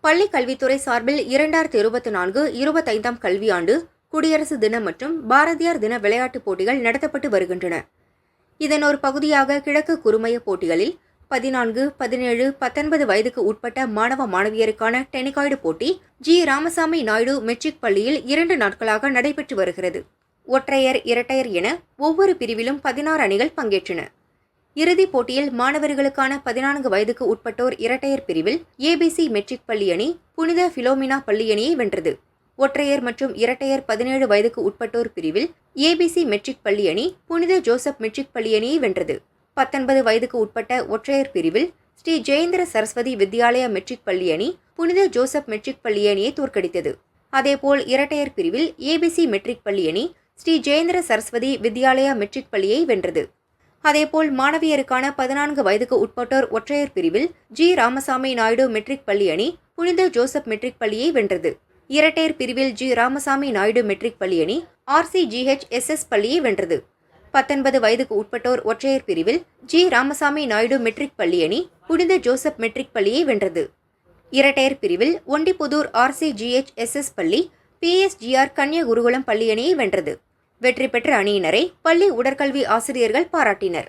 பள்ளி கல்வித்துறை சார்பில் 2024-25ஆம் கல்வியாண்டு குடியரசு தினம் மற்றும் பாரதியார் தின விளையாட்டுப் போட்டிகள் நடத்தப்பட்டு வருகின்றன. இதன் ஒரு பகுதியாக கிழக்கு குறுமைய போட்டிகளில் 14, 17, 19 வயதுக்கு உட்பட்ட மாணவ மாணவியருக்கான டெனிகாய்டு போட்டி ஜி. ராமசாமி நாயுடு மெட்ரிக் பள்ளியில் 2 நாட்களாக நடைபெற்று வருகிறது. ஒற்றையர், இரட்டையர் என ஒவ்வொரு பிரிவிலும் 16 அணிகள் பங்கேற்றன. இறுதிப் போட்டியில் மாணவர்களுக்கான 14 வயதுக்கு உட்பட்டோர் இரட்டையர் பிரிவில் ஏபிசி மெட்ரிக் பள்ளி அணி புனித பிலோமினா பள்ளி அணியை வென்றது. ஒற்றையர் மற்றும் இரட்டையர் 17 வயதுக்கு உட்பட்டோர் பிரிவில் ஏபிசி மெட்ரிக் பள்ளி அணி புனித ஜோசப் மெட்ரிக் பள்ளி அணியை வென்றது. 19 வயதுக்கு உட்பட்ட ஒற்றையர் பிரிவில் ஸ்ரீ ஜெயேந்திர சரஸ்வதி வித்யாலயா மெட்ரிக் பள்ளி அணி புனித ஜோசப் மெட்ரிக் பள்ளி அணியை தோற்கடித்தது. அதேபோல் இரட்டையர் பிரிவில் ஏபிசி மெட்ரிக் பள்ளி அணி ஸ்ரீ ஜெயேந்திர சரஸ்வதி வித்யாலயா மெட்ரிக் பள்ளியை வென்றது. அதேபோல் மாணவியருக்கான 14 வயதுக்கு உட்பட்டோர் ஒற்றையர் பிரிவில் ஜி. ராமசாமி நாயுடு மெட்ரிக் பள்ளி அணி புனித ஜோசப் மெட்ரிக் பள்ளியை வென்றது. இரட்டையர் பிரிவில் ஜி. ராமசாமி நாயுடு மெட்ரிக் பள்ளி அணி RCGHSS பள்ளியை வென்றது. 19 வயதுக்கு உட்பட்டோர் ஒற்றையர் பிரிவில் ஜி. ராமசாமி நாயுடு மெட்ரிக் பள்ளி அணி புனித ஜோசப் மெட்ரிக் பள்ளியை வென்றது. இரட்டையர் பிரிவில் ஒண்டிப்புதூர் RCGHSS பள்ளி PSGR கன்னியகுருகுலம் பள்ளி அணியை வென்றது. வெற்றி பெற்ற அணியினரை பள்ளி உடற்கல்வி ஆசிரியர்கள் பாராட்டினர்.